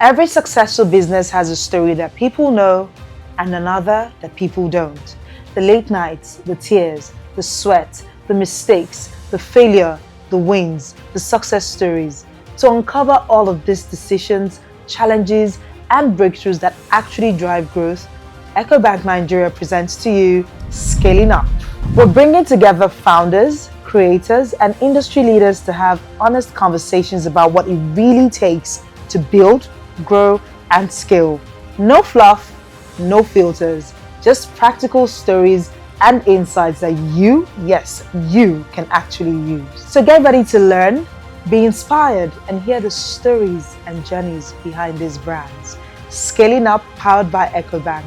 Every successful business has a story that people know and another that people don't. The late nights, the tears, the sweat, the mistakes, the failure, the wins, the success stories. To uncover all of these decisions, challenges, and breakthroughs that actually drive growth, Ecobank Nigeria presents to you Scaling Up. We're bringing together founders, creators, and industry leaders to have honest conversations about what it really takes to build, grow, and scale. No fluff, no filters, just practical stories and insights that you, yes, you can actually use. So get ready to learn, be inspired, and hear the stories and journeys behind these brands. Scaling Up, powered by Ecobank.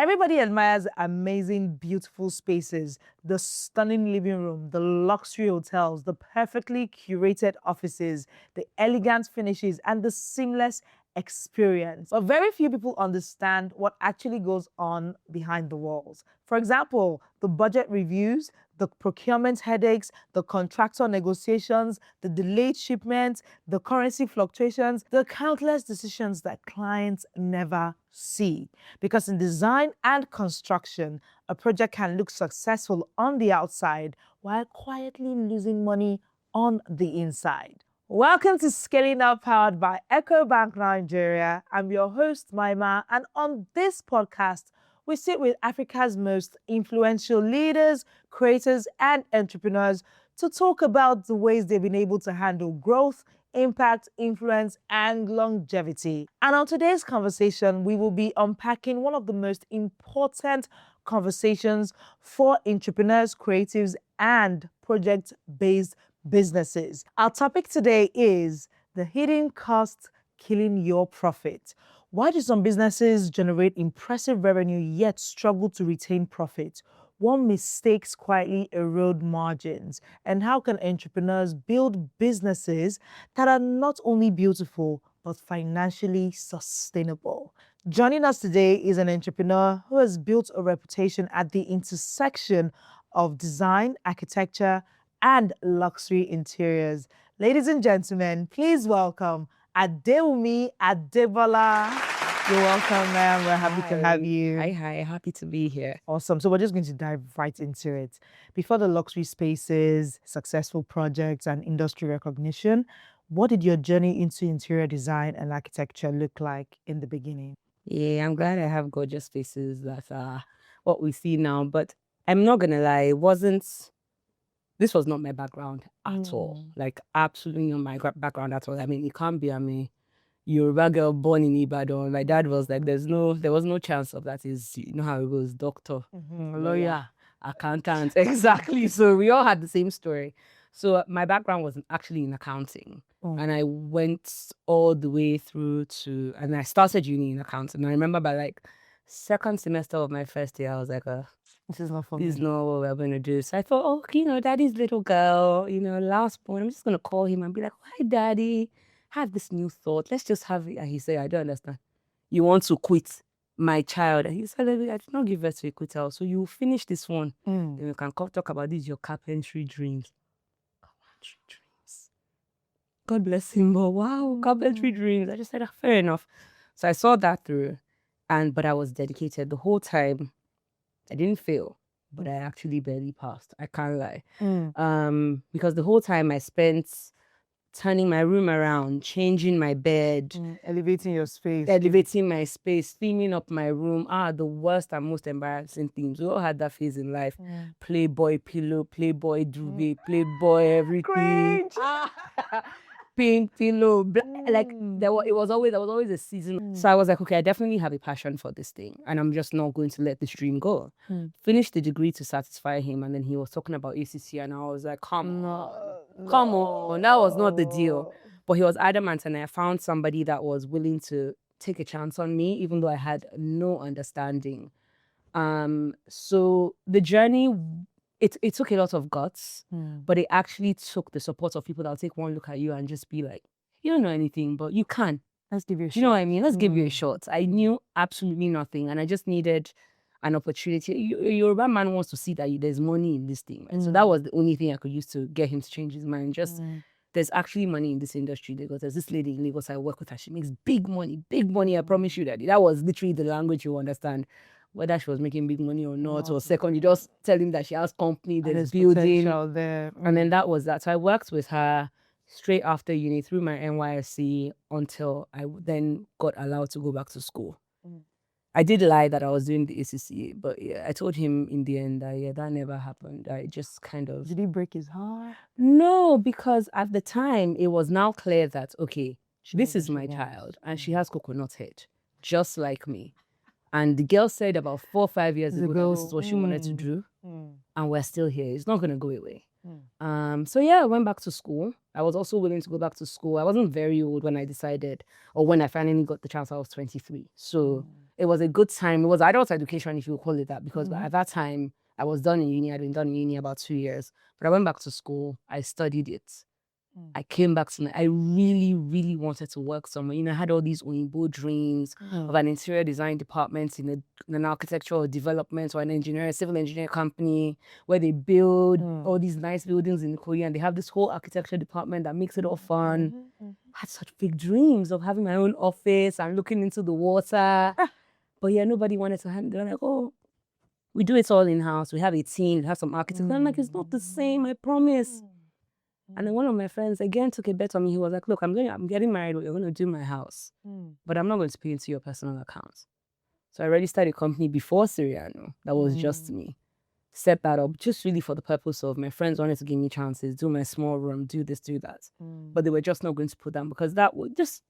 Everybody admires amazing, beautiful spaces, the stunning living room, the luxury hotels, the perfectly curated offices, the elegant finishes, and the seamless experience. But very few people understand what actually goes on behind the walls. For example, the budget reviews, the procurement headaches, the contractor negotiations, the delayed shipments, the currency fluctuations, the countless decisions that clients never see. Because in design and construction, a project can look successful on the outside while quietly losing money on the inside. Welcome to Scaling Up, powered by Ecobank Nigeria. I'm your host, Maima, and on this podcast, we sit with Africa's most influential leaders, creators, and entrepreneurs to talk about the ways they've been able to handle growth, impact, influence, and longevity. And on today's conversation, we will be unpacking one of the most important conversations for entrepreneurs, creatives, and project-based businesses. Our topic today is the hidden cost killing your profit. Why do some businesses generate impressive revenue yet struggle to retain profit? What mistakes quietly erode margins? And how can entrepreneurs build businesses that are not only beautiful, but financially sustainable? Joining us today is an entrepreneur who has built a reputation at the intersection of design, architecture, and luxury interiors. Ladies and gentlemen, please welcome Adewunmi Adegbola. You're welcome, ma'am. We're happy to have you. Hi, happy to be here. Awesome. So we're just going to dive right into it. Before the luxury spaces, successful projects, and industry recognition, what did your journey into interior design and architecture look like in the beginning? Yeah, I'm glad I have gorgeous spaces that are what we see now, but I'm not gonna lie, this was not my background at all. Like absolutely not my background at all. I mean, it can't be. I mean, Yoruba girl born in Ibadan. My dad was like, there was no chance of that. Is you know how it was, doctor, lawyer, accountant, exactly. So we all had the same story. So my background was actually in accounting, and I went all the way through to, and I started uni in accounting. I remember by like second semester of my first year, I was like, This is not for this is me. not what we're going to do. So I thought, oh, daddy's little girl, last born. I'm just going to call him and be like, why, daddy? Have this new thought. Let's just have it. And he said, I don't understand. You want to quit my child? And he said, I did not give birth to a quitter. So you finish this one. Then we can talk about this, your carpentry dreams. Carpentry dreams. God bless him. But wow, carpentry dreams. I just said, fair enough. So I saw that through. But I was dedicated the whole time. I didn't fail, but I actually barely passed. I can't lie. Because the whole time I spent turning my room around, changing my bed, Elevating your space. elevating my space, theming up my room. The worst and most embarrassing themes. We all had that phase in life. Playboy pillow, Playboy duvet, Playboy everything. Pink pillow, like it was always a season. So I was like, okay, I definitely have a passion for this thing, and I'm just not going to let this dream go. Finished the degree to satisfy him, and then he was talking about ACC, and I was like, come on, that was not the deal. But he was adamant, and I found somebody that was willing to take a chance on me, even though I had no understanding. So the journey, it took a lot of guts, but it actually took the support of people that'll take one look at you and just be like, you don't know anything, but you can. Let's give you a shot. Do you know what I mean? Let's give you a shot. I knew absolutely nothing, and I just needed an opportunity. A Yoruba man wants to see that there's money in this thing, right? So that was the only thing I could use to get him to change his mind. Just there's actually money in this industry, because there's this lady in Lagos I work with her. She makes big money, big money. I promise you that. That was literally the language you understand. Whether she was making big money or not, or second, you just tell him that she has company, there's building there. And then that was that. So I worked with her straight after uni through my NYSC until I then got allowed to go back to school. I did lie that I was doing the ACCA, but yeah, I told him in the end that that never happened. I just kind of... Did he break his heart? No, because at the time it was now clear that, okay, this is my child and she has coconut head, just like me. And the girl said about 4 or 5 years ago that this is what she wanted to do, and we're still here. It's not going to go away. So yeah, I went back to school. I was also willing to go back to school. I wasn't very old when I decided, or when I finally got the chance. I was 23. So it was a good time. It was adult education, if you call it that, because at that time I was done in uni. I'd been done in uni about 2 years, but I went back to school. I studied it. I came back to I really, really wanted to work somewhere. You know, I had all these Oyinbo dreams of an interior design department in an architectural development or an civil engineer company where they build all these nice buildings in Korea, and they have this whole architecture department that makes it all fun. I had such big dreams of having my own office and looking into the water. But yeah, nobody wanted to handle it. They're like, oh, we do it all in-house. We have a team, we have some architects. I'm like, it's not the same, I promise. And then one of my friends again took a bet on me. He was like, look, I'm getting married, you're going to do my house, but I'm not going to pay into your personal account. So I registered a company before Siriano that was just me. Set that up just really for the purpose of my friends wanted to give me chances, do my small room, do this, do that. But they were just not going to put down, because that would just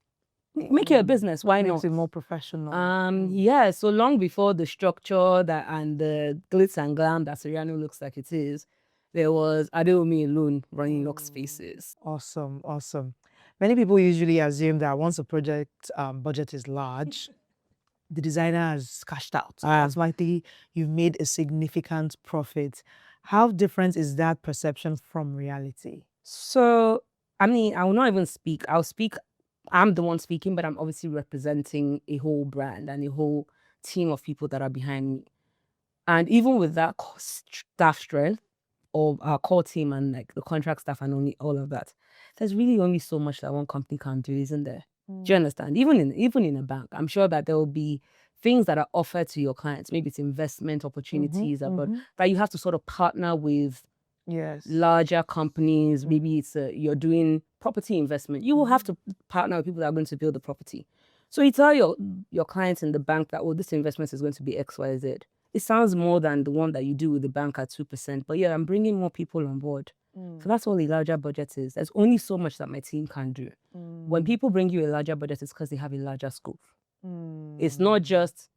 make it a business. Why not? Makes it more professional. Yeah, so long before the structure and the glitz and glam that Siriano looks like it is, there was Adewunmi alone running Lux Spaces. Awesome, awesome. Many people usually assume that once a project budget is large, the designer has cashed out. That's likely you've made a significant profit. How different is that perception from reality? So, I mean, I will not even speak. I'm the one speaking, but I'm obviously representing a whole brand and a whole team of people that are behind me. And even with that staff strength, of our core team and like the contract staff and all of that, there's really only so much that one company can do, isn't there? Do you understand? Even in a bank, I'm sure that there will be things that are offered to your clients. Maybe it's investment opportunities, but you have to sort of partner with larger companies. Maybe it's you're doing property investment. You will have to partner with people that are going to build the property. So you tell your clients in the bank that, oh, this investment is going to be X, Y, Z. It sounds more than the one that you do with the bank at 2%. But yeah, I'm bringing more people on board. So that's all a larger budget is. There's only so much that my team can do. When people bring you a larger budget, it's because they have a larger scope. It's not just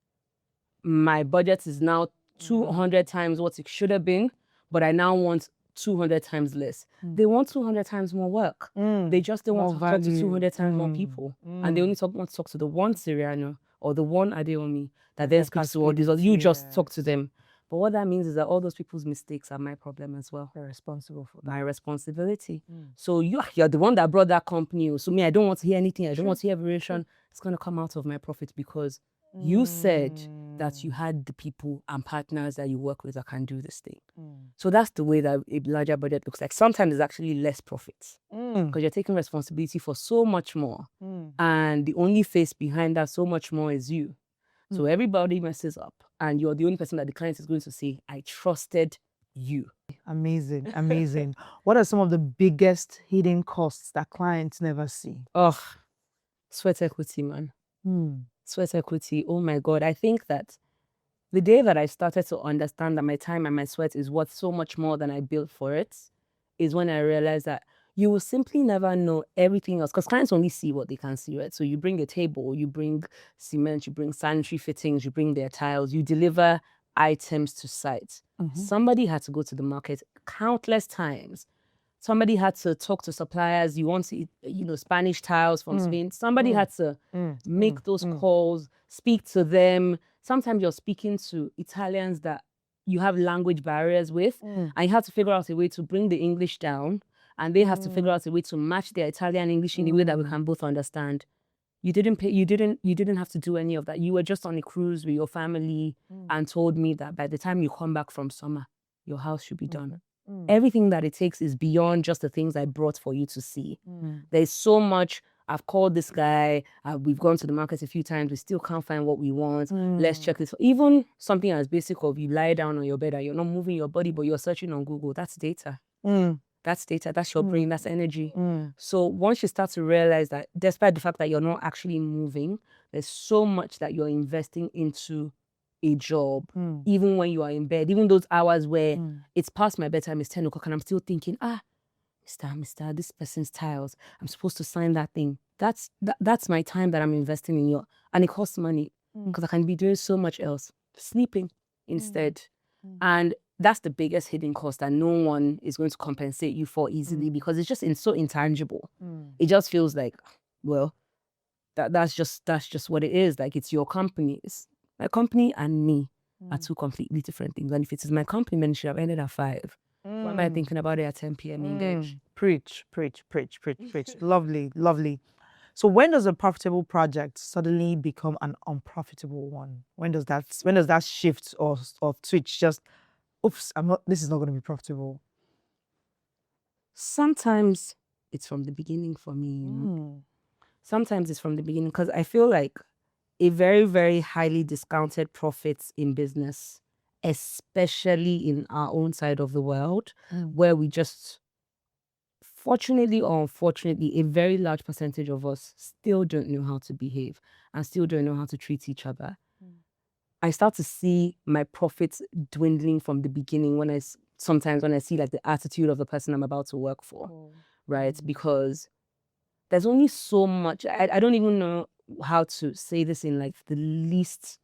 my budget is now 200 times what it should have been, but I now want 200 times less. They want 200 times more work. They just don't want to talk to 200 times more people. And they only want to talk to the one Siriano or the one Adewunmi that then speaks to all these others. You just talk to them. But what that means is that all those people's mistakes are my problem as well. They're responsible for that. My responsibility. So you're the one that brought that company. So me, I don't want to hear anything. I don't want to hear variation. It's going to come out of my profit because you said that you had the people and partners that you work with that can do this thing. So that's the way that a larger budget looks like. Sometimes it's actually less profits because you're taking responsibility for so much more. And the only face behind that so much more is you. So everybody messes up and you're the only person that the client is going to say, I trusted you. Amazing, amazing. What are some of the biggest hidden costs that clients never see? Oh, sweat equity, man. Sweat equity. Oh my God. I think that the day that I started to understand that my time and my sweat is worth so much more than I built for it is when I realized that you will simply never know everything else because clients only see what they can see, right? So you bring a table, you bring cement, you bring sanitary fittings, you bring their tiles, you deliver items to site. Somebody had to go to the market countless times. Somebody had to talk to suppliers. You want to, Spanish tiles from Spain. Somebody had to make those calls, speak to them. Sometimes you're speaking to Italians that you have language barriers with, and you have to figure out a way to bring the English down, and they have to figure out a way to match their Italian English in a way that we can both understand. You didn't pay, you didn't have to do any of that. You were just on a cruise with your family and told me that by the time you come back from summer, your house should be done. Everything that it takes is beyond just the things I brought for you to see. There's so much. I've called this guy, we've gone to the market a few times, we still can't find what we want. Let's check this. Even something as basic of you lie down on your bed and you're not moving your body, but you're searching on Google, that's data. That's data, that's your brain, that's energy. So once you start to realize that despite the fact that you're not actually moving, there's so much that you're investing into a job, even when you are in bed, even those hours where it's past my bedtime, it's 10 o'clock and I'm still thinking, Mr. This person's tiles, I'm supposed to sign that thing. That's my time that I'm investing in you. And it costs money because I can be doing so much else, sleeping instead. And that's the biggest hidden cost that no one is going to compensate you for easily because it's just so intangible. It just feels like, well, that's just what it is. Like, it's your company. It's my company and me are two completely different things. And if it is my company, then it should have ended at 5. Why am I thinking about it at 10 p.m. engaged? Preach. Lovely, lovely. So when does a profitable project suddenly become an unprofitable one? When does that shift or switch just, oops, this is not going to be profitable? Sometimes it's from the beginning for me. You know? Sometimes it's from the beginning because I feel like a very, very highly discounted profits in business, especially in our own side of the world, where we just, fortunately or unfortunately, a very large percentage of us still don't know how to behave and still don't know how to treat each other. I start to see my profits dwindling from the beginning sometimes when I see like the attitude of the person I'm about to work for, right? Because there's only so much, I don't even know how to say this in like the least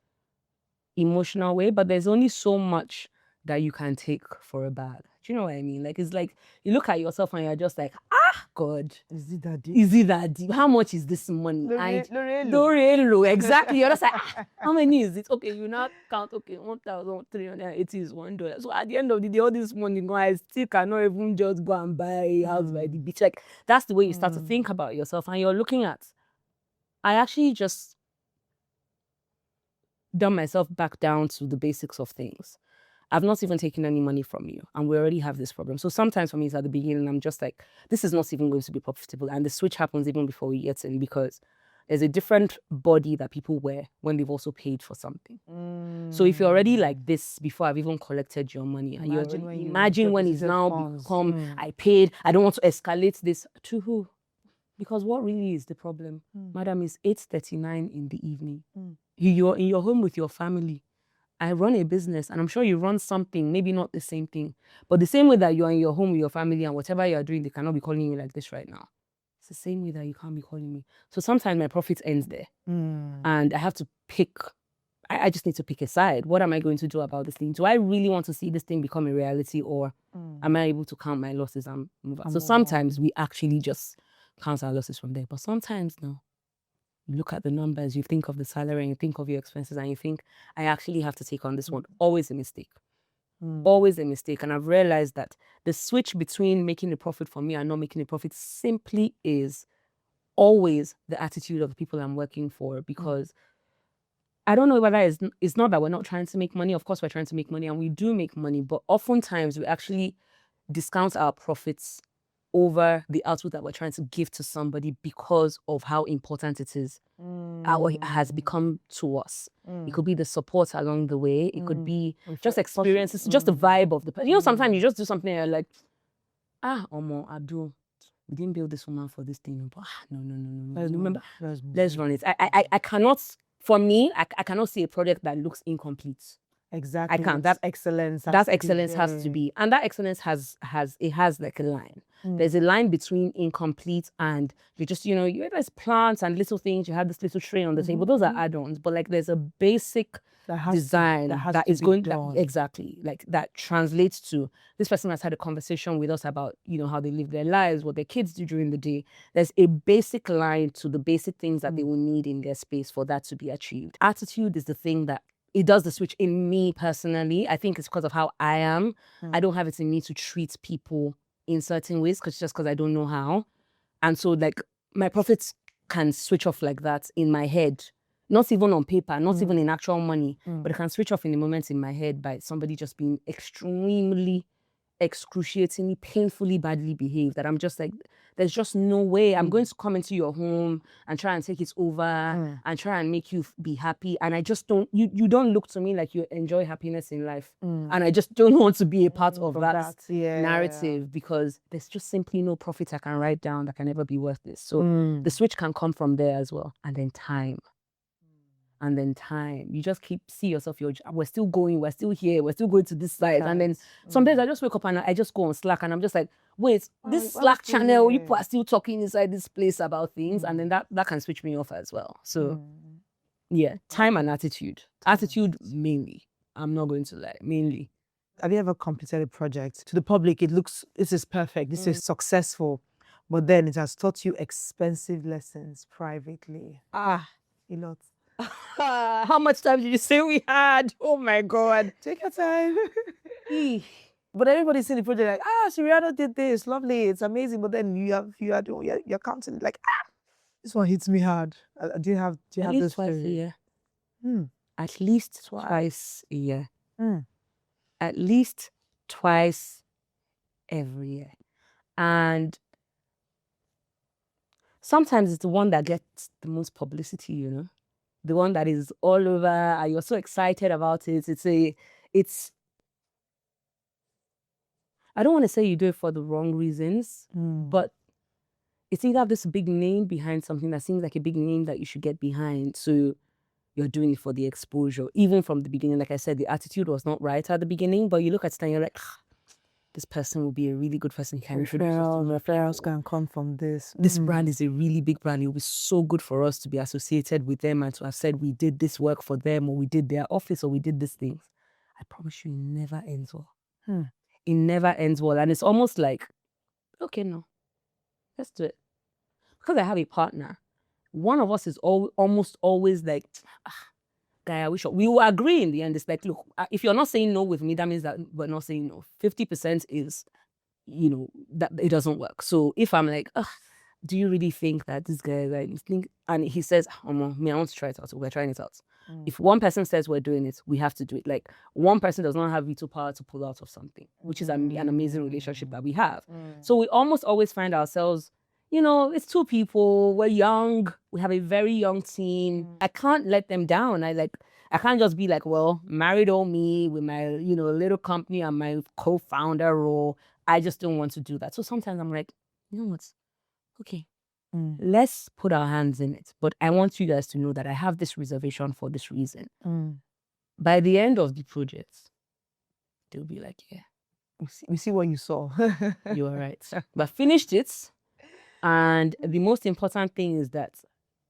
emotional way, but there's only so much that you can take for a bag. Do you know what I mean? Like, it's like you look at yourself and you're just like, God, Is it that deep? Is it that deep? How much is this money? Lorelo. Exactly. You're just like, how many is it? Okay, you now count, okay, 1,380 is $1. So at the end of the day, all this money, I still cannot even just go and buy a house by the beach. Like, that's the way you start to think about yourself. And you're looking at, I actually just dumb myself back down to the basics of things. I've not even taken any money from you and we already have this problem. So sometimes for me, it's at the beginning, I'm just like, this is not even going to be profitable. And the switch happens even before we get in because there's a different body that people wear when they've also paid for something. So if you're already like this before I've even collected your money, and imagine when it's now become, I paid, I don't want to escalate this to who? Because what really is the problem? Madam, it's 8:39 in the evening. You're in your home with your family. I run a business and I'm sure you run something, maybe not the same thing, but the same way that you're in your home with your family and whatever you're doing, they cannot be calling you like this right now. It's the same way that you can't be calling me. So sometimes my profit ends there and I have to pick, I just need to pick a side. What am I going to do about this thing? Do I really want to see this thing become a reality or am I able to count my losses and move on? So sometimes we actually just count our losses from there, but sometimes no. You look at the numbers, you think of the salary, and you think of your expenses, and you think, I actually have to take on this one. Always a mistake. Always a mistake. And I've realized that the switch between making a profit for me and not making a profit simply is always the attitude of the people I'm working for. Because I don't know whether it's not that we're not trying to make money. Of course, we're trying to make money, and we do make money. But oftentimes, we actually discount our profits over the output that we're trying to give to somebody because of how important it is, how it has become to us. It could be the support along the way. It could be just experiences, just the vibe of the person. You know, sometimes you just do something and you're like, Abdul, we didn't build this woman for this thing. But no. Remember, let's run it. I cannot, for me, I cannot see a project that looks incomplete. Exactly. I can't. That excellence. That excellence has to be, and that excellence has like a line. There's a line between incomplete and you just, there's plants and little things. You have this little tray on the table. Those are add-ons, but like there's a basic design that is going exactly like that translates to this person has had a conversation with us about how they live their lives, what their kids do during the day. There's a basic line to the basic things that they will need in their space for that to be achieved. Attitude is the thing that it does the switch in me personally. I think it's because of how I am. I don't have it in me to treat people in certain ways because I don't know how. And so like my profits can switch off like that in my head. Not even on paper, not even in actual money, but it can switch off in the moment in my head by somebody just being extremely, excruciatingly, painfully badly behaved, that I'm just like, there's just no way I'm going to come into your home and try and take it over and try and make you be happy. And I just don't, you don't look to me like you enjoy happiness in life. And I just don't want to be a part of that narrative, because there's just simply no profit I can write down that can ever be worth this. So the switch can come from there as well. And then time. And then time, you just see yourself, we're still going, we're still here, we're still going to this side. And then some days I just wake up and I just go on Slack and I'm just like, wait, this Slack channel, you are still talking inside this place about things. And then that can switch me off as well. So yeah, time and attitude. Attitude mainly. I'm not going to lie, mainly. Have you ever completed a project? To the public, it looks, this is perfect, this is successful. But then it has taught you expensive lessons privately. A lot. How much time did you say we had? Oh my God. Take your time. But everybody's seeing the project like, Siriano did this, lovely, it's amazing. But then you're counting it like, this one hits me hard. Do you have this twice a year? At least twice a year. At least twice every year. And sometimes it's the one that gets the most publicity, you know? The one that is all over, and you're so excited about it. I don't want to say you do it for the wrong reasons, but it's either this big name behind something that seems like a big name that you should get behind. So you're doing it for the exposure. Even from the beginning, like I said, the attitude was not right at the beginning, but you look at it and you're like, this person will be a really good person. Referrals can come from this. This brand is a really big brand. It will be so good for us to be associated with them and to have said we did this work for them, or we did their office, or we did these things. I promise you, it never ends well. It never ends well. And it's almost like, okay, no, let's do it. Because I have a partner, one of us is almost always like, guy, I wish we will agree in the end. It's like, look, if you're not saying no with me, that means that we're not saying no. 50% is, you know, that it doesn't work. So if I'm like, do you really think that this guy, like, and he says, I want to try it out. So we're trying it out. If one person says we're doing it, we have to do it. Like, one person does not have veto power to pull out of something, which is an amazing relationship that we have. So we almost always find ourselves, you know, it's two people, we're young, we have a very young team. I can't let them down. I can't just be like, well, married or me with my, you know, little company and my co-founder role. I just don't want to do that. So sometimes I'm like, you know what? Okay, let's put our hands in it. But I want you guys to know that I have this reservation for this reason. By the end of the project, they'll be like, yeah. We see what you saw. You were right. But finished it. And the most important thing is that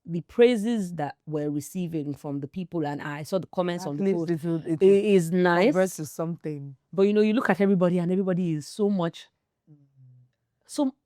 the praises that we're receiving from the people, and I saw the comments on the post, it is nice. Versus something. But you know, you look at everybody and everybody is so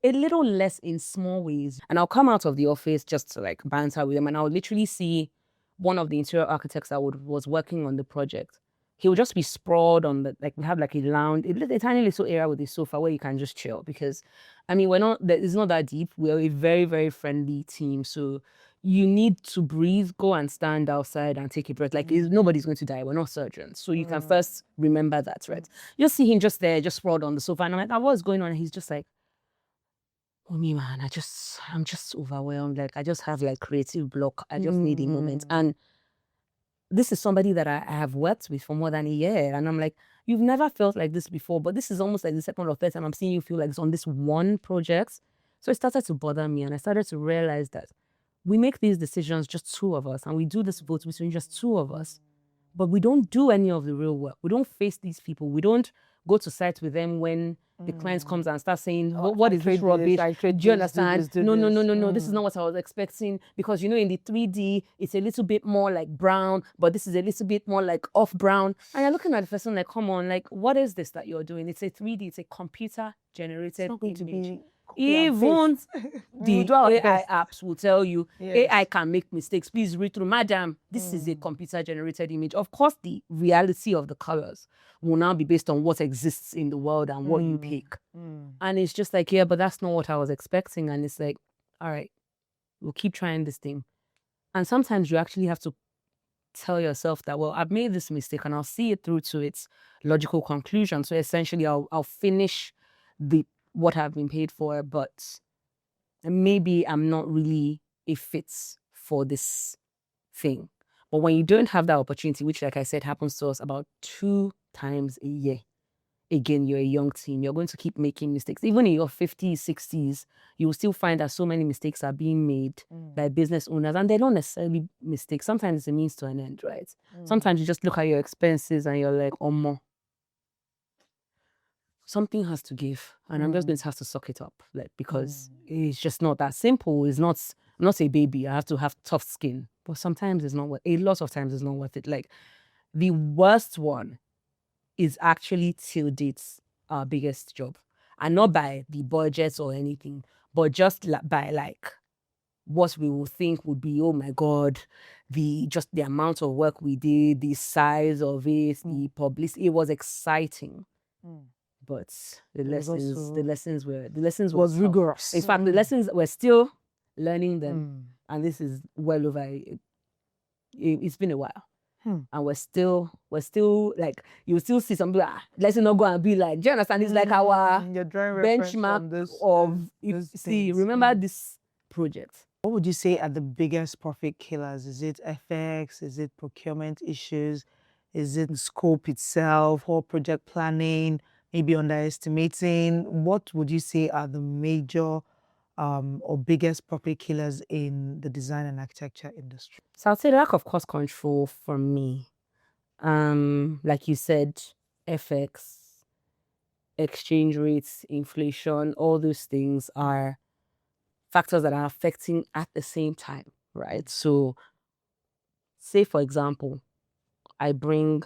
a little less in small ways. And I'll come out of the office just to like banter with them, and I'll literally see one of the interior architects that was working on the project. He would just be sprawled on we have like a lounge, a tiny little area with a sofa where you can just chill, because, I mean, it's not that deep. We're a very, very friendly team. So you need to breathe, go and stand outside and take a breath. Like, nobody's going to die. We're not surgeons. So you can first remember that, right? You'll see him just there, just sprawled on the sofa. And I'm like, what's going on? And he's just like, oh, me, man, I'm just overwhelmed. Like, I just have like creative block. I just need a moment. And this is somebody that I have worked with for more than a year. And I'm like, you've never felt like this before, but this is almost like the second or third time I'm seeing you feel like this on this one project. So it started to bother me, and I started to realize that we make these decisions, just two of us, and we do this vote between just two of us, but we don't do any of the real work. We don't face these people. We don't go to site with them when the client comes and starts saying, what is this rubbish? Do you understand? No, this is not what I was expecting. Because, you know, in the 3D, it's a little bit more like brown, but this is a little bit more like off brown. And you're looking at the person like, come on, like, what is this that you're doing? It's a 3D, it's a computer-generated image. Even the AI apps will tell you, AI can make mistakes. Please read through. Madam, this is a computer-generated image. Of course, the reality of the colors will now be based on what exists in the world and what you pick. And it's just like, yeah, but that's not what I was expecting. And it's like, all right, we'll keep trying this thing. And sometimes you actually have to tell yourself that, well, I've made this mistake and I'll see it through to its logical conclusion. So essentially I'll finish what I've been paid for, but maybe I'm not really a fit for this thing. But when you don't have that opportunity, which, like I said, happens to us about 2 times a year, again, you're a young team, you're going to keep making mistakes. Even in your 50s, 60s, you will still find that so many mistakes are being made by business owners, and they're not necessarily mistakes. Sometimes it's a means to an end, right? Sometimes you just look at your expenses and you're like, oh, more. Something has to give, and I'm just going to have to suck it up, like, because it's just not that simple. I'm not a baby. I have to have tough skin, but sometimes it's not a lot of times it's not worth it. Like, the worst one is actually till dates our biggest job, and not by the budgets or anything, but just by like what we will think would be, oh my God, the amount of work we did, the size of it, the publicity. It was exciting. But the lessons were rigorous. In fact, the lessons we're still learning them, and this is well over. It's been a while, and we're still like, you still see some people. Let's not go and be like, do you understand? It's like our benchmark remember this project. What would you say are the biggest profit killers? Is it FX? Is it procurement issues? Is it the scope itself, or project planning? Maybe underestimating? What would you say are the major or biggest profit killers in the design and architecture industry? So I'd say lack of cost control for me. Like you said, FX, exchange rates, inflation, all those things are factors that are affecting at the same time, right? So say, for example, I bring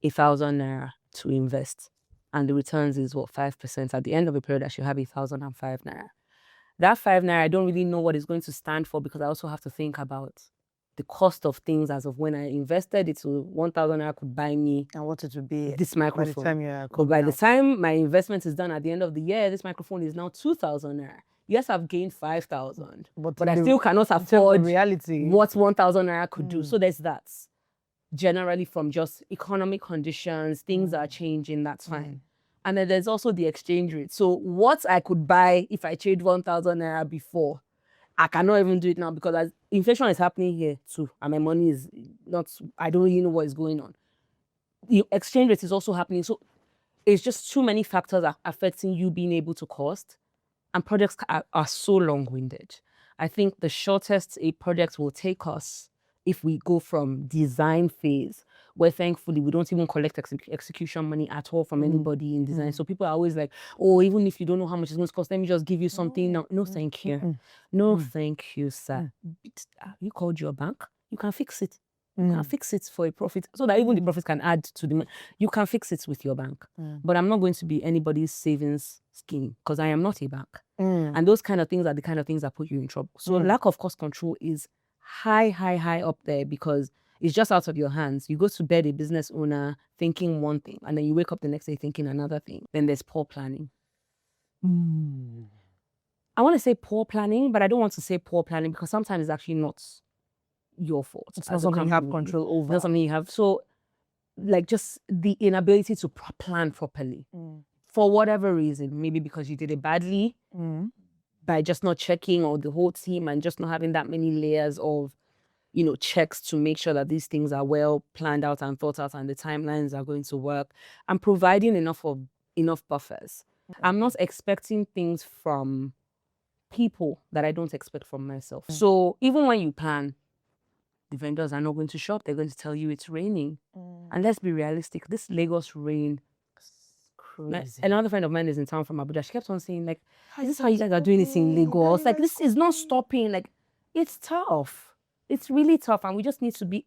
1,000 naira to invest, and the returns is 5%. At the end of a period, I should have 1,005 naira. That 5 naira, I don't really know what it's going to stand for, because I also have to think about the cost of things as of when I invested. It's 1,000 naira could buy me, and what it would be this microphone. By the time my investment is done at the end of the year, this microphone is now 2,000 naira. Yes, I've gained 5,000, but I still cannot afford what 1,000 naira could do. So there's that. Generally, from just economic conditions, things are changing, that's fine. And then there's also the exchange rate. So what I could buy if I traded 1,000 naira before, I cannot even do it now, because as inflation is happening here too, and my money is not, I don't really know what is going on. The exchange rate is also happening. So it's just too many factors affecting you being able to cost, and projects are so long-winded. I think the shortest a project will take us, if we go from design phase, where thankfully we don't even collect execution money at all from anybody in design. So people are always like, oh, even if you don't know how much it's going to cost, let me just give you something now. No, thank you. No, thank you, sir. You called your bank, you can fix it. You can fix it for a profit, so that even the profit can add to the. You can fix it with your bank. But I'm not going to be anybody's savings scheme, because I am not a bank. And those kind of things are the kind of things that put you in trouble. So lack of cost control is high up there, because it's just out of your hands. You go to bed a business owner thinking one thing, and then you wake up the next day thinking another thing. Then there's poor planning. I want to say poor planning, but I don't want to say poor planning, because sometimes it's actually not your fault. It's not something you have control over. Not something you have. So, like, just the inability to plan properly for whatever reason. Maybe because you did it badly, by just not checking, or the whole team, and just not having that many layers of, checks to make sure that these things are well planned out and thought out, and the timelines are going to work, and providing enough buffers. I'm not expecting things from people that I don't expect from myself. So even when you plan, the vendors are not going to show up. They're going to tell you it's raining. And let's be realistic. This Lagos rain, crazy. Another friend of mine is in town from Abuja. She kept on saying, like, is this how you guys are doing this in Lagos? Like, this is not stopping. Like, it's tough. It's really tough. And we just need to be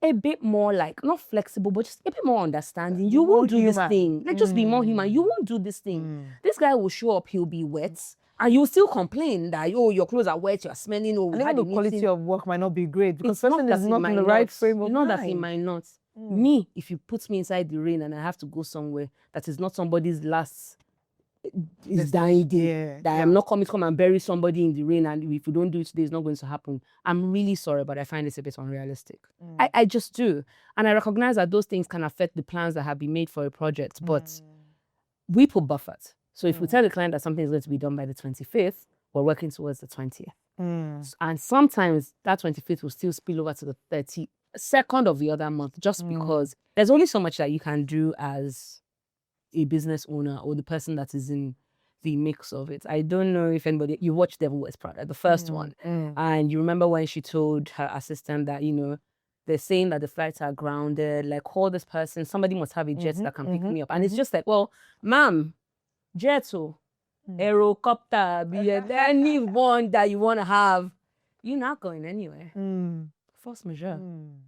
a bit more, like, not flexible, but just a bit more understanding. You won't do this thing. Like, just be more human. You won't do this thing. This guy will show up. He'll be wet. And you'll still complain that, oh, your clothes are wet, you're smelling. Oh, and even the quality of work might not be great, because person is not in the right frame of mind. Not that he might not. Me, if you put me inside the rain and I have to go somewhere that is not somebody's last is dying day. Yeah, That I'm not coming to come and bury somebody in the rain, and if we don't do it today, it's not going to happen. I'm really sorry, but I find this a bit unrealistic. I just do. And I recognize that those things can affect the plans that have been made for a project, but we put buffers. So if we tell the client that something is going to be done by the 25th, we're working towards the 20th. And sometimes that 25th will still spill over to the 32nd of the other month, just because there's only so much that you can do as a business owner or the person that is in the mix of it. I don't know if anybody, you watched Devil Wears Prada, the first one, and you remember when she told her assistant that, they're saying that the flights are grounded, like, call this person, somebody must have a jet that can pick me up. And it's just like, well, ma'am, jet, aerocopter, anyone that you want to have, you're not going anywhere. Force majeure.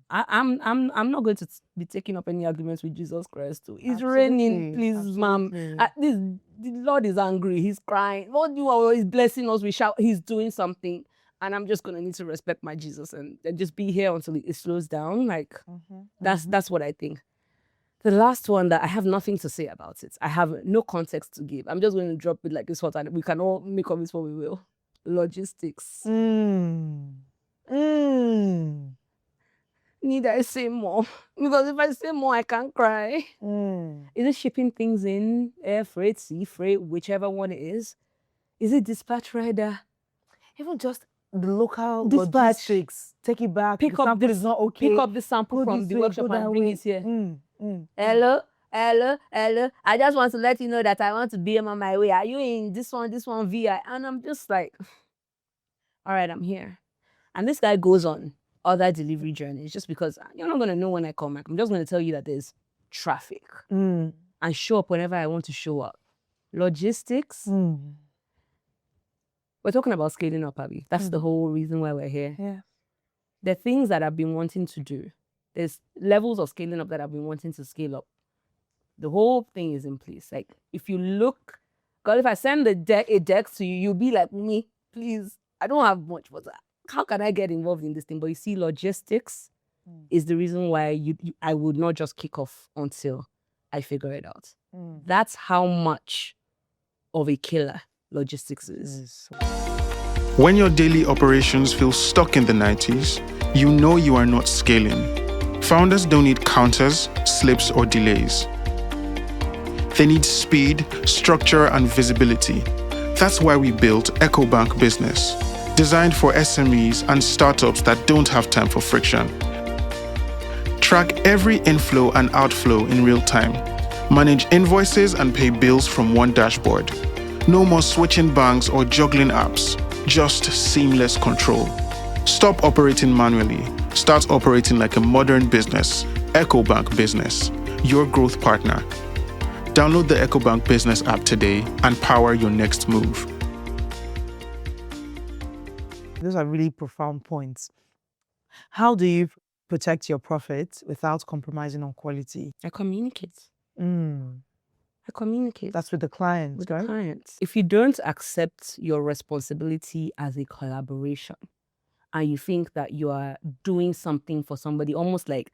I'm not going to be taking up any arguments with Jesus Christ too. It's raining, please, ma'am. The Lord is angry. He's crying. What do you always blessing us? We shout. He's doing something, and I'm just gonna need to respect my Jesus and just be here until it slows down. Like that's what I think. The last one that I have nothing to say about it. I have no context to give. I'm just going to drop it like this hot, and we can all make of this what we will. Logistics. Need I say more? Because if I say more, I can't cry. Is it shipping things in, air freight, sea freight, whichever one it is? Is it dispatch rider? Even just the local Dispatch. logistics, take it back. Pick the up sample this, is not okay. Pick up the sample from the workshop and bring it here. Hello. I just want to let you know that I want to be on my way. Are you in this one VI? And I'm just like, all right, I'm here. And this guy goes on other delivery journeys just because you're not going to know when I come back. I'm just going to tell you that there's traffic and show up whenever I want to show up. Logistics. We're talking about scaling up, Abby. That's the whole reason why we're here. Yeah. The things that I've been wanting to do. There's levels of scaling up that I've been wanting to scale up. The whole thing is in place. Like, if you look, God, if I send a deck to you, you'll be like, me, please, I don't have much for that. How can I get involved in this thing? But you see, logistics is the reason why I would not just kick off until I figure it out. That's how much of a killer logistics is. When your daily operations feel stuck in the 90s, you know you are not scaling. Founders don't need counters, slips, or delays. They need speed, structure, and visibility. That's why we built Ecobank Business, designed for SMEs and startups that don't have time for friction. Track every inflow and outflow in real time. Manage invoices and pay bills from one dashboard. No more switching banks or juggling apps, just seamless control. Stop operating manually. Start operating like a modern business. Ecobank Business, your growth partner. Download the Ecobank Business app today and power your next move. Those are really profound points. How do you protect your profit without compromising on quality? I communicate. I communicate. That's with the client, with right? the clients. If you don't accept your responsibility as a collaboration and you think that you are doing something for somebody, almost like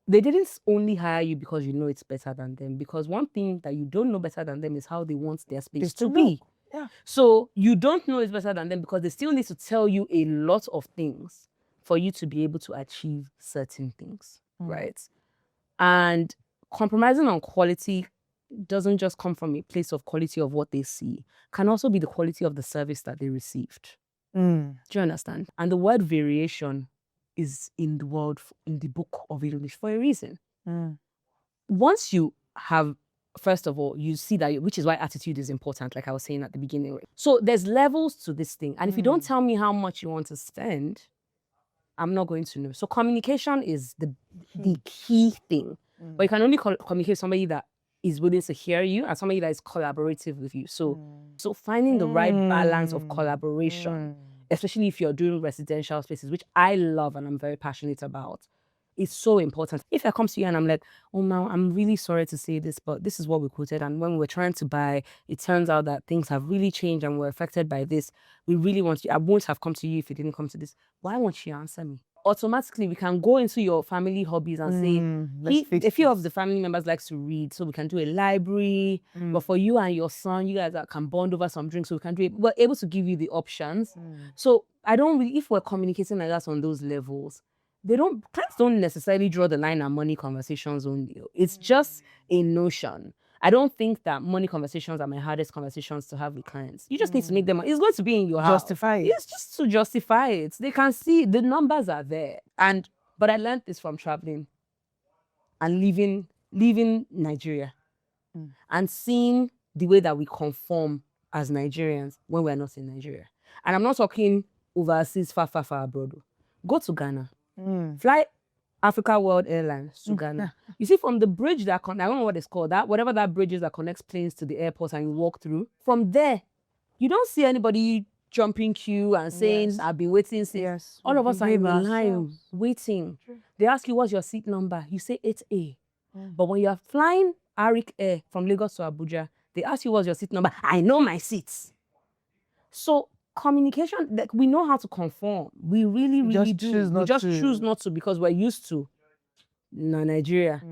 they didn't only hire you because you know it's better than them, because one thing that you don't know better than them is how they want their space to be. Yeah. So you don't know it's better than them because they still need to tell you a lot of things for you to be able to achieve certain things, right? And compromising on quality doesn't just come from a place of quality of what they see, can also be the quality of the service that they received. Do you understand? And the word variation is in the book of English for a reason. Once you have, first of all, you see that, which is why attitude is important, like I was saying at the beginning. So there's levels to this thing. And if you don't tell me how much you want to spend, I'm not going to know. So communication is the key thing. But you can only communicate with somebody that is willing to hear you and somebody that is collaborative with you. So finding the right balance of collaboration, especially if you're doing residential spaces, which I love and I'm very passionate about, is so important. If I come to you and I'm like, oh, now I'm really sorry to say this, but this is what we quoted. And when we're trying to buy, it turns out that things have really changed and we're affected by this. We really want you. I won't have come to you if you didn't come to this. Why won't you answer me? automatically we can go into your family hobbies and say, a few of the family members likes to read, so we can do a library. But for you and your son, you guys can bond over some drinks, so we can do it. We're able to give you the options. So I don't really, if we're communicating like that on those levels, clients don't necessarily draw the line on money conversations only. It's just a notion. I don't think that money conversations are my hardest conversations to have with clients. You just need to make them. It's going to be in your house. Justify it. It's just to justify it. They can see the numbers are there. But I learned this from traveling and leaving Nigeria and seeing the way that we conform as Nigerians when we're not in Nigeria. And I'm not talking overseas, far abroad. Go to Ghana. Fly Africa World Airlines to Ghana. You see, from the bridge that I don't know what it's called, whatever that bridge is that connects planes to the airport and you walk through, from there, you don't see anybody jumping queue and saying, I've been waiting since. Yes. All of us are in line, waiting. True. They ask you, what's your seat number? You say 8A. But when you're flying Arik Air from Lagos to Abuja, they ask you, what's your seat number? I know my seats. So communication, like, we know how to conform. We really do. We just choose not to because we're used to Nigeria.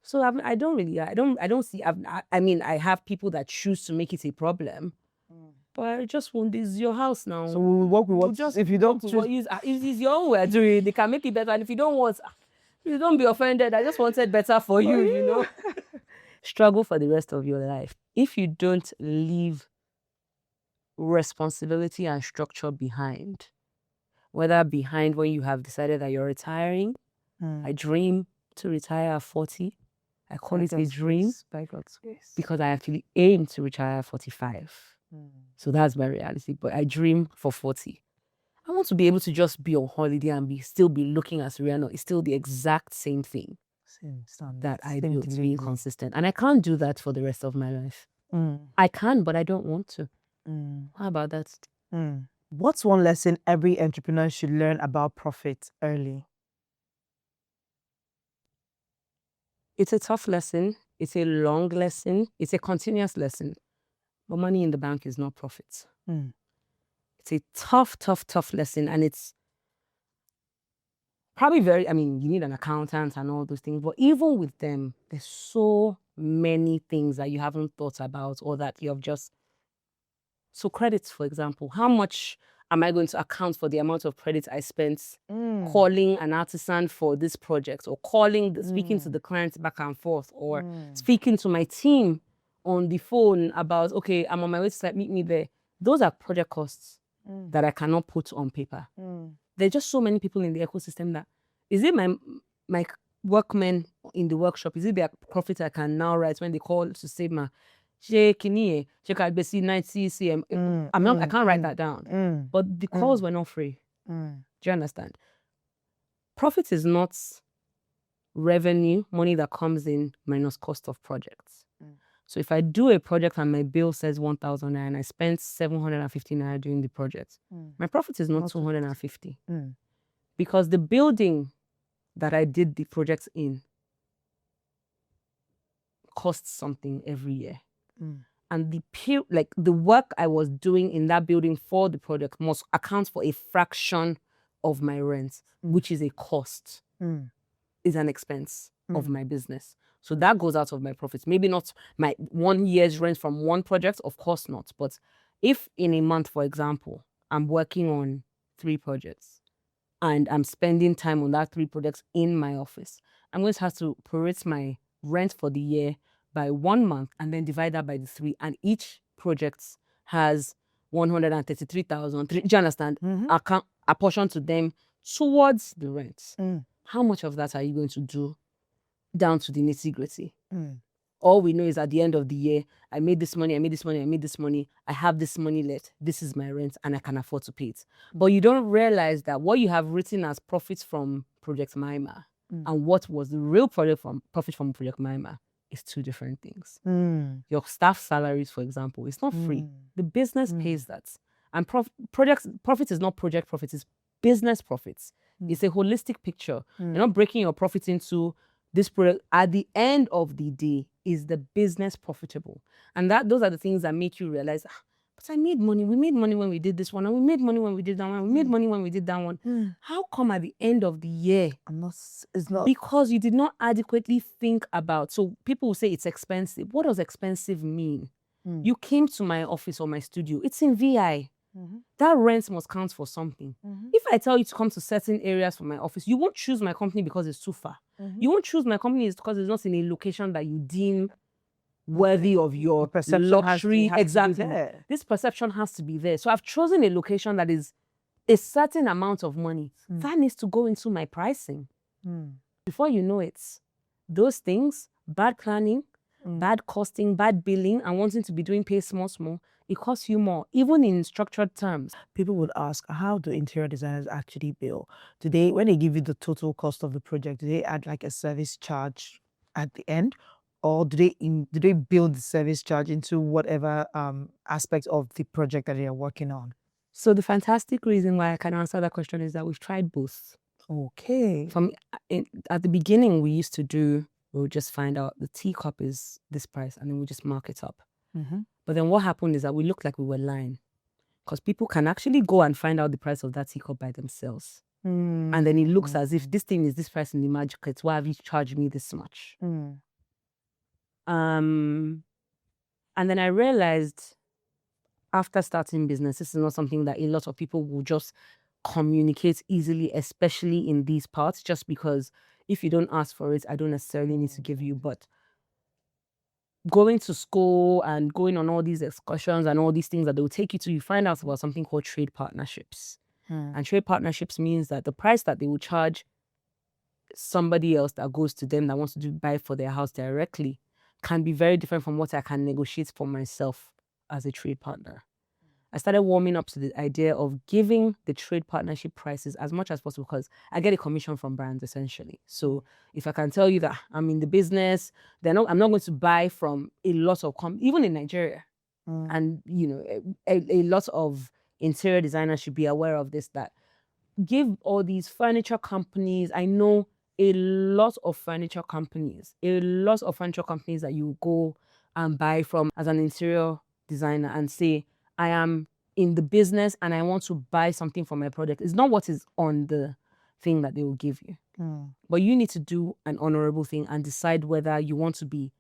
So I don't see. I mean, I have people that choose to make it a problem, but I just want this is your house now. So we'll work with what. Just if you don't choose, if it's your own way of doing it, they can make it better. And if you don't want, you don't be offended. I just wanted better for you, you know. Struggle for the rest of your life if you don't leave responsibility and structure behind, whether behind when you have decided that you're retiring. I dream to retire at 40. I call it a dream because I actually aim to retire at 45. So that's my reality, but I dream for 40. I want to be able to just be on holiday and still be looking at Rihanna. It's still the exact same thing that I do to be consistent. And I can't do that for the rest of my life. I can, but I don't want to. How about that? What's one lesson every entrepreneur should learn about profit early? It's a tough lesson. It's a long lesson. It's a continuous lesson. But money in the bank is not profit. It's a tough lesson. And it's probably you need an accountant and all those things. But even with them, there's so many things that you haven't thought about or that you have just... So credits, for example, how much am I going to account for the amount of credit I spent calling an artisan for this project, or speaking to the clients back and forth, or speaking to my team on the phone about, okay, I'm on my way to site, meet me there. Those are project costs that I cannot put on paper. There are just so many people in the ecosystem that, is it my workmen in the workshop, is it their profit I can now write when they call to say, I can't write that down. But the calls were not free. Do you understand? Profit is not revenue, money that comes in minus cost of projects. So if I do a project and my bill says 1,000 naira and I spent 750 naira doing the project, my profit is not 250. Because the building that I did the project in costs something every year. And the work I was doing in that building for the project must account for a fraction of my rent, which is a cost, is an expense of my business. So that goes out of my profits. Maybe not my 1 year's rent from one project, of course not. But if in a month, for example, I'm working on 3 projects and I'm spending time on that 3 projects in my office, I'm going to have to prorate my rent for the year by 1 month and then divide that by the 3. And each project has 133,000. Do you understand? Apportion to them towards the rent. How much of that are you going to do down to the nitty-gritty? All we know is at the end of the year, I made this money, I have this money left, this is my rent, and I can afford to pay it. But you don't realize that what you have written as profits from Project Maima and what was the real profit from Project Maima is 2 different things. Your staff salaries, for example, it's not free. The business pays that. And profit is not project profit, it's business profits. It's a holistic picture. You're not breaking your profits into this product. At the end of the day, is the business profitable? And those are the things that make you realize, but Because I made money. We made money when we did this one, and we made money when we did that one. We made money when we did that one. How come at the end of the year, it's not because you did not adequately think about? So people will say it's expensive. What does expensive mean? You came to my office or my studio. It's in VI. That rent must count for something. If I tell you to come to certain areas for my office, you won't choose my company because it's too far. You won't choose my company because it's not in a location that you deem worthy of your luxury. Exactly. This perception has to be there. So I've chosen a location that is a certain amount of money. That needs to go into my pricing. Before you know it, those things, bad planning, bad costing, bad billing, and wanting to be doing pay small, it costs you more, even in structured terms. People would ask, how do interior designers actually bill? Do they, when they give you the total cost of the project, do they add like a service charge at the end? Or do they build the service charge into whatever aspect of the project that they are working on? So the fantastic reason why I can answer that question is that we've tried both. Okay. At the beginning, we would just find out the teacup is this price, and then we just mark it up. But then what happened is that we looked like we were lying, because people can actually go and find out the price of that teacup by themselves. And then it looks as if this thing is this price in the market. Why have you charged me this much? And then I realized after starting business, this is not something that a lot of people will just communicate easily, especially in these parts, just because if you don't ask for it, I don't necessarily need to give you. But going to school and going on all these excursions and all these things that they will take you to, you find out about something called trade partnerships. And trade partnerships means that the price that they will charge somebody else that goes to them that wants to buy for their house directly can be very different from what I can negotiate for myself as a trade partner. I started warming up to the idea of giving the trade partnership prices as much as possible, because I get a commission from brands essentially. So if I can tell you that I'm in the business, then I'm not going to buy from a lot of even in Nigeria. And a lot of interior designers should be aware of this, that give all these furniture companies, I know a lot of furniture companies that you go and buy from as an interior designer and say, I am in the business and I want to buy something for my product. It's not what is on the thing that they will give you. But you need to do an honorable thing and decide whether you want to be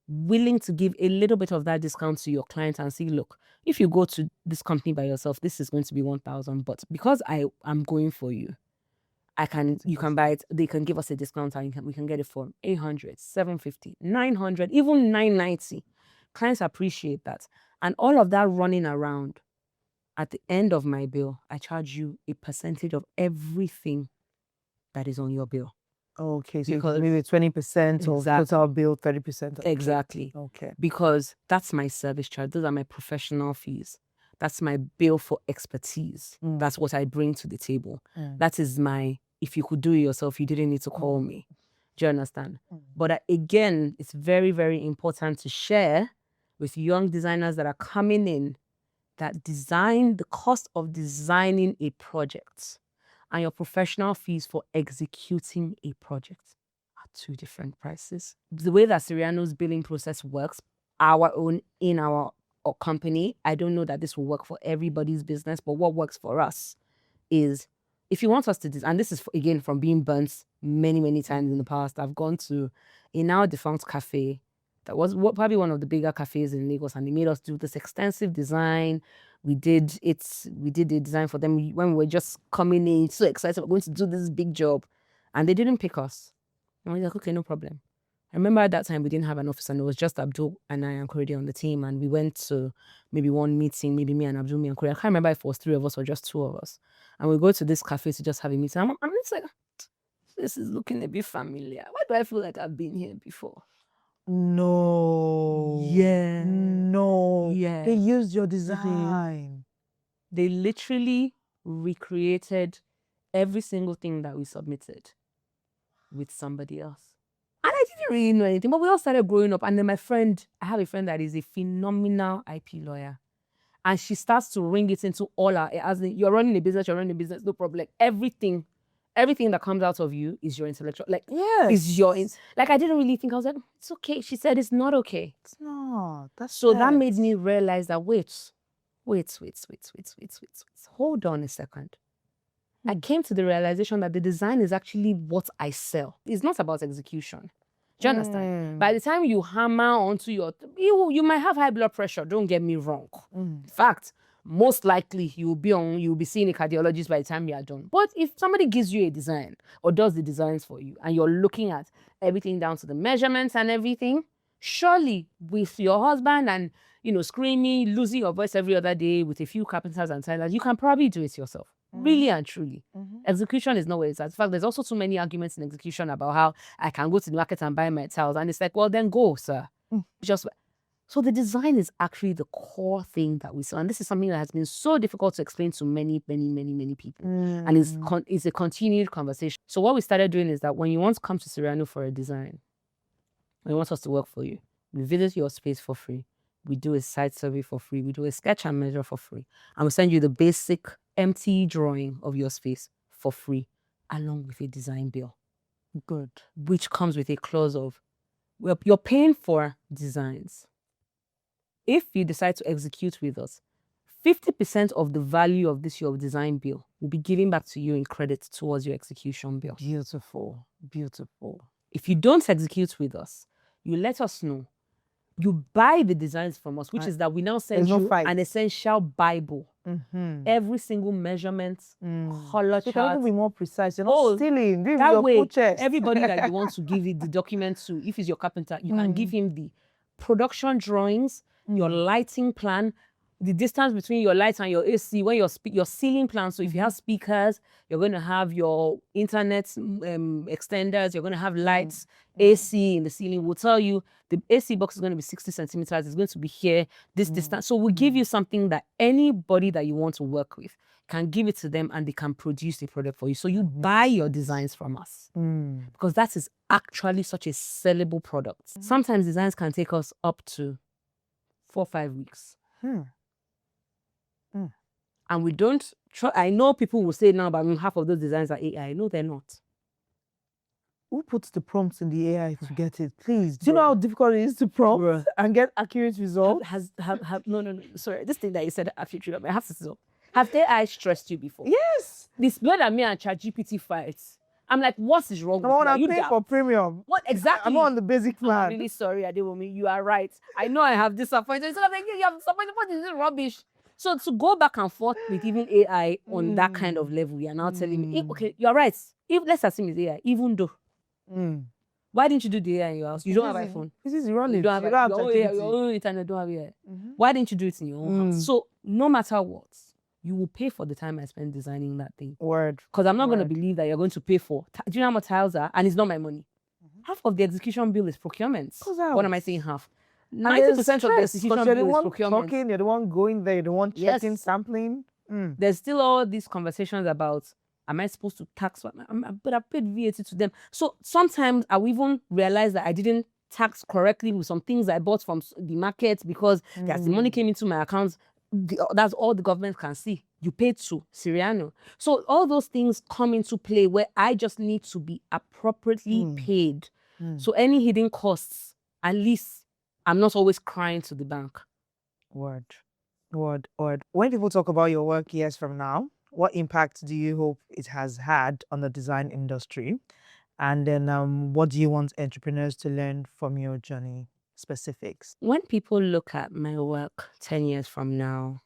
willing to give a little bit of that discount to your client and say, look, if you go to this company by yourself, this is going to be 1,000, but because I am going for you, you can buy it, they can give us a discount and we can get it for 800, 750, 900, even 990. Clients appreciate that. And all of that running around, at the end of my bill, I charge you a percentage of everything that is on your bill. Okay, so because maybe 20% of total bill, 30%. Exactly. Okay. Because that's my service charge. Those are my professional fees. That's my bill for expertise. That's what I bring to the table. That is if you could do it yourself, you didn't need to call me. Do you understand? But again, it's very, very important to share with young designers that are coming in that the cost of designing a project and your professional fees for executing a project are two different prices. The way that Siriano's billing process works, in our company, I don't know that this will work for everybody's business, but what works for us is, if you want us to design, and this is again from being burnt many, many times in the past, I've gone to a now defunct cafe that was probably one of the bigger cafes in Lagos, and they made us do this extensive design. We did the design for them when we were just coming in, so excited, we're going to do this big job, and they didn't pick us. And we were like, okay, no problem. I remember at that time we didn't have an office, and it was just Abdul and I and Korede on the team, and we went to maybe one meeting, maybe me and Abdul, me and Korede. I can't remember if it was 3 of us or just 2 of us. And we go to this cafe to just have a meeting. I'm just like, this is looking a bit familiar. Why do I feel like I've been here before? No. Yeah. No. Yeah. They used your design. They literally recreated every single thing that we submitted with somebody else. And I didn't really know anything, but we all started growing up. And then I have a friend that is a phenomenal IP lawyer. And she starts to ring it into all you're running a business, no problem. Like everything that comes out of you is your intellectual, I didn't really think, I was like, it's okay. She said, it's not okay. It's not. That made me realize that, wait, wait. Hold on a second. I came to the realization that the design is actually what I sell. It's not about execution. Do you understand? By the time you hammer onto you might have high blood pressure. Don't get me wrong. In fact, most likely you'll be seeing a cardiologist by the time you are done. But if somebody gives you a design or does the designs for you, and you're looking at everything down to the measurements and everything, surely with your husband and screaming, losing your voice every other day with a few carpenters and tilers, you can probably do it yourself. Really and truly. Execution is not where it's at. In fact, there's also too many arguments in execution about how I can go to the market and buy my tiles. And it's like, well, then go, sir. So the design is actually the core thing that we sell. And this is something that has been so difficult to explain to many, many, many, many people. And it's a continued conversation. So what we started doing is that when you want to come to Siriano for a design, when you want us to work for you, we visit your space for free. We do a site survey for free. We do a sketch and measure for free. And we send you the basic empty drawing of your space for free, along with a design bill. Good. Which comes with a clause of, well, you're paying for designs. If you decide to execute with us, 50% of the value of your design bill will be given back to you in credit towards your execution bill. Beautiful. If you don't execute with us, you let us know. You buy the designs from us, which is that we now send you an essential Bible. Every single measurement, color chart. You can be more precise. You're not stealing. That way, everybody that you want to give it the document to, if he's your carpenter, you can give him the production drawings, your lighting plan, the distance between your lights and your AC, when your ceiling plan. So if you have speakers, you're going to have your internet extenders, you're going to have lights, AC in the ceiling. We'll tell you the AC box is going to be 60 centimeters. It's going to be here, this distance. So we'll give you something that anybody that you want to work with can give it to them and they can produce a product for you. So you buy your designs from us because that is actually such a sellable product. Sometimes designs can take us up to 4 or 5 weeks. And we don't try. I know people will say now about half of those designs are AI. No, they're not. Who puts the prompts in the AI to get it? Please. Do you know how difficult it is to prompt and get accurate results? No. Sorry. This thing that you said after you, I have to say. Have AI stressed you before? Yes. This blood and me and ChatGPT fights. I'm like, what is wrong with you? I'm paying for premium. What exactly? I'm on the basic plan. I'm really sorry, Adewunmi. You are right. I know I have disappointed. So I'm like, you have disappointed. What is this rubbish? So to go back and forth with even AI on that kind of level, you're now telling me, okay, you're right. Let's assume it's AI, even though. Why didn't you do the AI in your house? You don't have iPhone. This is irrelevant. You don't have your own internet, don't have AI. Why didn't you do it in your own house? So no matter what, you will pay for the time I spend designing that thing. Word. Because I'm not going to believe that you're going to pay for. Do you know how much tiles are? And it's not my money. Half of the execution bill is procurement. What am I saying half? 90% of the execution bill is procurement. You're the one going there, you're the one checking, sampling. There's still all these conversations about, am I supposed to tax? But I paid VAT to them. So sometimes I will even realize that I didn't tax correctly with some things I bought from the market because as the money came into my account, that's all the government can see. You paid to Siriano. So all those things come into play where I just need to be appropriately paid. So any hidden costs, at least I'm not always crying to the bank. Word. When people talk about your work years from now, what impact do you hope it has had on the design industry? And then what do you want entrepreneurs to learn from your journey? Specifics. When people look at my work 10 years from now,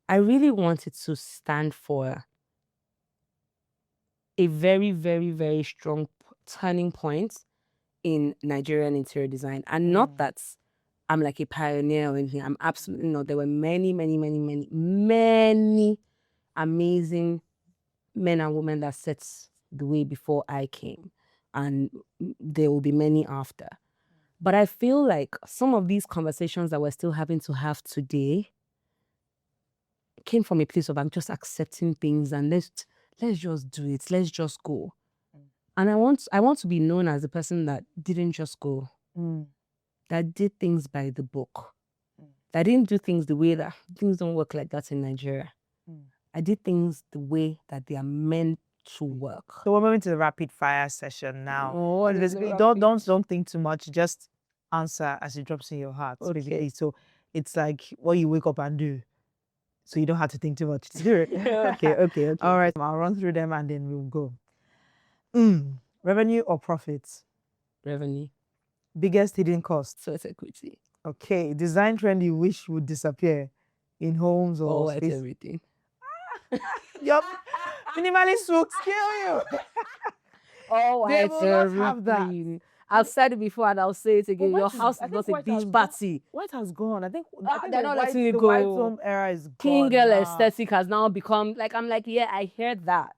I really want it to stand for a very, very, very strong turning point in Nigerian interior design. And not that I'm like a pioneer or anything. I'm absolutely not. There were many, many, many, many, many amazing men and women that set the way before I came. And there will be many after. But I feel like some of these conversations that we're still having to have today came from a place of I'm just accepting things and let's just do it. Let's just go. And I want to be known as the person that didn't just go, that did things by the book. That didn't do things the way that things don't work like that in Nigeria. I did things the way that they are meant to work. So we're moving to the rapid fire session now. Basically, don't think too much. Just answer as it drops in your heart. Okay. Basically. So It's like what you wake up and do. So you don't have to think too much to do it. Okay. All right, I'll run through them and then we'll go. Revenue or profits? Revenue. Biggest hidden cost? So it's equity. Okay. Design trend you wish would disappear in homes or All white space? everything. Yup. Minimalist will kill you. All They white will not have that. everything. I've said it before and I'll say it again. Your house is not a beach party. White has gone. I think They're not letting it the go. white zone era is gone. Clean girl now. aesthetic has now become like, I'm like, yeah, I hear that.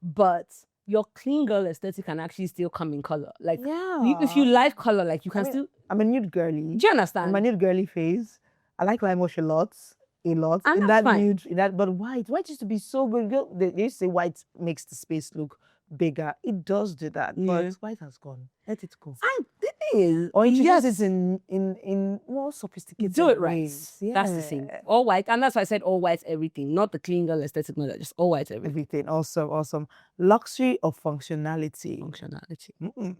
But your clean girl aesthetic can actually still come in color. Like, if you like color, like you can still. I'm a nude girly. Do you understand? In my nude girly phase, I like lime wash a lot. And in that's that fine. nude, in that, but white used to be so good. They used to say white makes the space look bigger. It does do that, but white has gone. Let it go. And the thing is, Or introduce yes, it in more sophisticated do it right. ways. That's the thing. All white, and that's why I said all white everything, not the clean girl aesthetic, no, just all white everything. Awesome. Luxury or functionality? Functionality.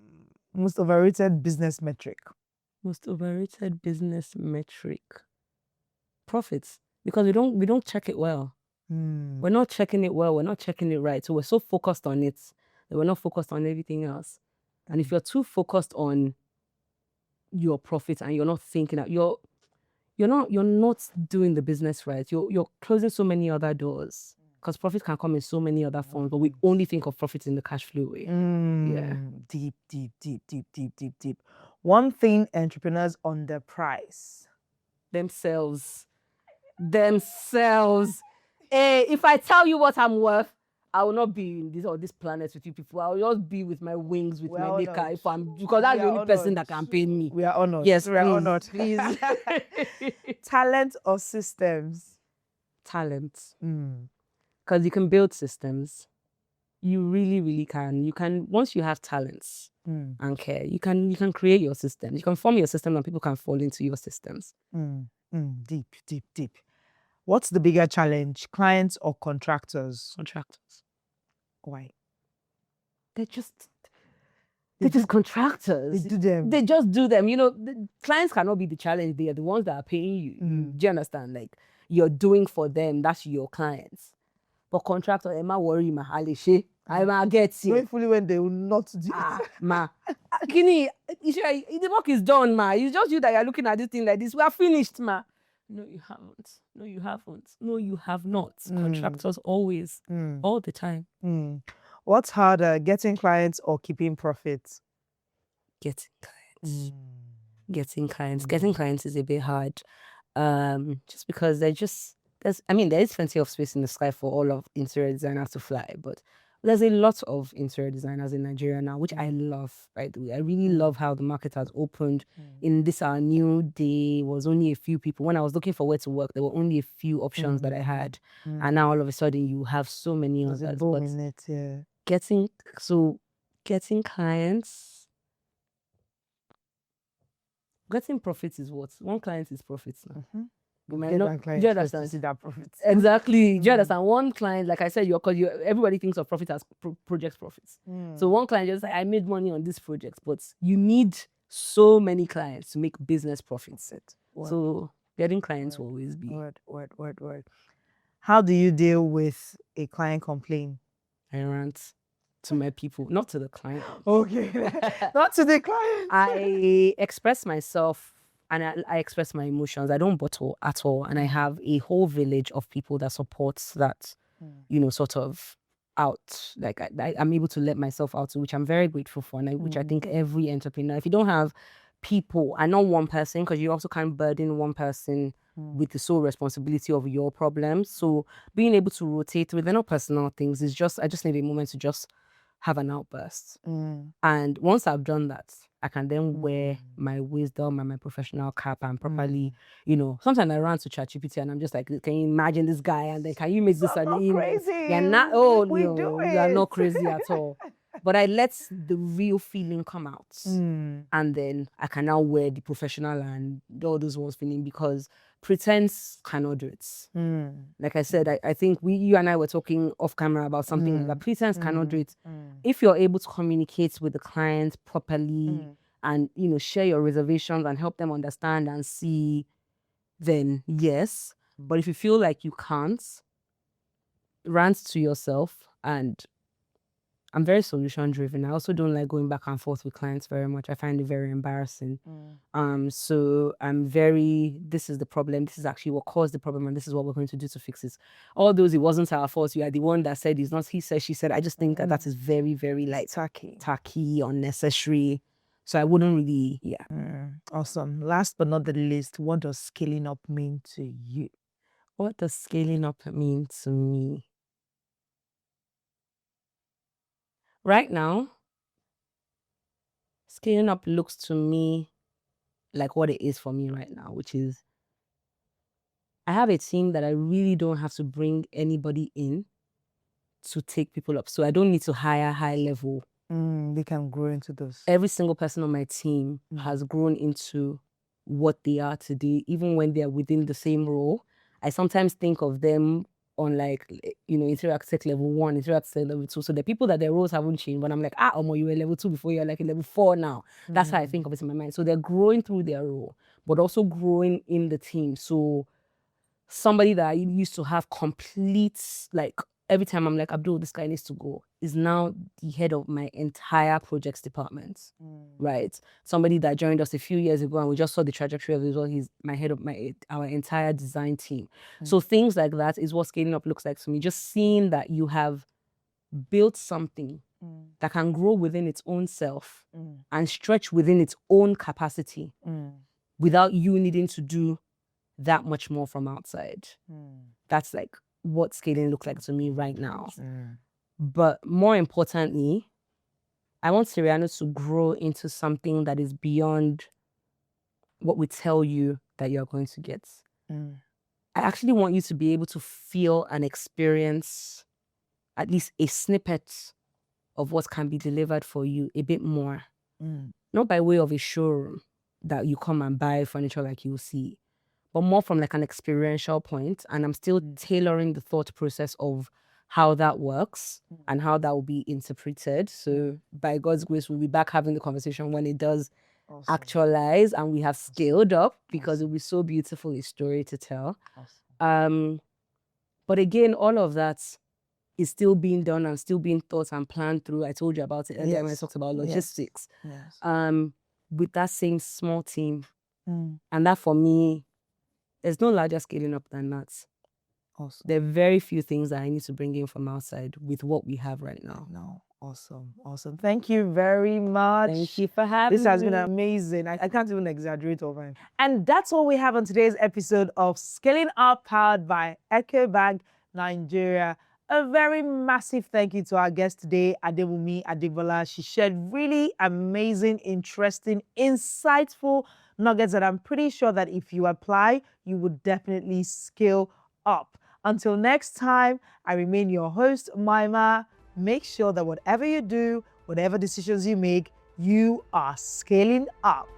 Most overrated business metric. Most overrated business metric. Profits. Because we don't check it well. We're not checking it well. We're not checking it right. So we're so focused on it that we're not focused on everything else. And if you're too focused on your profits and you're not thinking that you're not doing the business right. You're closing so many other doors. Because profit can come in so many other forms, but we only think of profits in the cash flow way. Yeah. Deep. One thing entrepreneurs underprice. Themselves. Hey, if I tell you what I'm worth, I will not be in this planet with you people. I will just be with my wings, with my maker, because that's the only person that can pay me. We are honored. Yes, we are honored. Please. Talent or systems? Talent. Because you can build systems. You really, really can. You can, once you have talents and care, you can create your systems. You can form your system and people can fall into your systems. Deep. What's the bigger challenge, clients or contractors? Contractors. Why? They're just contractors. They do them. They just do them. The clients cannot be the challenge. They are the ones that are paying you. Do you understand? Like, you're doing for them. That's your clients. But contractor, Emma worry ma alishe. I get you. Knowing fully when they will not do it. Ma. Kini, the work is done, ma. It's just you that you're looking at this thing like this. We are finished, ma. No, you haven't. No, you haven't. No, you have not. Contractors always, all the time. What's harder, getting clients or keeping profits? Getting clients. Getting clients. Getting clients is a bit hard. Just because there is plenty of space in the sky for all of interior designers to fly, but there's a lot of interior designers in Nigeria now, which I love, by the way. I really love how the market has opened. In this our new day, was only a few people. When I was looking for where to work, there were only a few options that I had. And now all of a sudden you have so many others. Getting clients, getting profits is what? One client is profits now. Do you understand? See that profits. Exactly. Do you understand? One client, like I said, everybody thinks of profit as project profits. So one client just like, I made money on this project, but you need so many clients to make business profits. So getting clients will always be. Word. How do you deal with a client complaint? I rant to my people, not to the client. Okay, not to the client. I express myself. And I express my emotions. I don't bottle at all. And I have a whole village of people that supports that, sort of out. Like I'm able to let myself out, which I'm very grateful for. And which I think every entrepreneur, if you don't have people and not one person, because you also can't burden one person with the sole responsibility of your problems. So being able to rotate with no personal things is I just need a moment to just have an outburst. And once I've done that, I can then wear my wisdom and my professional cap and properly, sometimes I run to ChatGPT and I'm just like, can you imagine this guy? And then can you make this an email? Crazy. You're not, you are not crazy at all. But I let the real feeling come out. And then I can now wear the professional and all those ones feeling, because pretense cannot do it. Like I said, I think you and I were talking off camera about something that pretense cannot do it. If you're able to communicate with the client properly and share your reservations and help them understand and see, then yes. But if you feel like you can't, rant to yourself. And I'm very solution driven. I also don't like going back and forth with clients very much. I find it very embarrassing. So I'm very, this is the problem. This is actually what caused the problem, and this is what we're going to do to fix it. All those, it wasn't our fault. You are the one that said it's not. He said, she said. I just think that is very, very like tacky, unnecessary. So I wouldn't really, Awesome. Last but not the least, what does scaling up mean to you? What does scaling up mean to me? Right now, scaling up looks to me like what it is for me right now, which is I have a team that I really don't have to bring anybody in to take people up. So I don't need to hire high level. They can grow into those. Every single person on my team has grown into what they are today, even when they're within the same role. I sometimes think of them on like, interior architect level 1, interior architect level 2. So the people that their roles haven't changed, but I'm like, you were level 2 before, you're like a level 4 now. That's how I think of it in my mind. So they're growing through their role, but also growing in the team. So somebody that I used to have complete, like, every time I'm like, Abdul, this guy needs to go, is now the head of my entire projects department, right? Somebody that joined us a few years ago and we just saw the trajectory of it as well. He's my head of our entire design team. So things like that is what scaling up looks like to me. Just seeing that you have built something that can grow within its own self and stretch within its own capacity without you needing to do that much more from outside. That's like what scaling looks like to me right now. But more importantly, I want Siriano to grow into something that is beyond what we tell you that you're going to get. I actually want you to be able to feel and experience at least a snippet of what can be delivered for you a bit more. Not by way of a showroom that you come and buy furniture like you'll see, but more from like an experiential point. And I'm still tailoring the thought process of how that works and how that will be interpreted. So by God's grace, we'll be back having the conversation when it does actualize and we have scaled up, because it'll be so beautiful a story to tell. But again, all of that is still being done and still being thought and planned through. I told you about it earlier when I talked about logistics. With that same small team. And that for me, there's no larger scaling up than that. Awesome. There are very few things that I need to bring in from outside with what we have right now. No. Awesome. Thank you very much. Thank you for having me. This has been amazing. I can't even exaggerate over it. And that's all we have on today's episode of Scaling Up, powered by Ecobank Nigeria. A very massive thank you to our guest today, Adewunmi Adegbola. She shared really amazing, interesting, insightful nuggets that I'm pretty sure that if you apply, you would definitely scale up. Until next time, I remain your host, Maima. Make sure that whatever you do, whatever decisions you make, you are scaling up.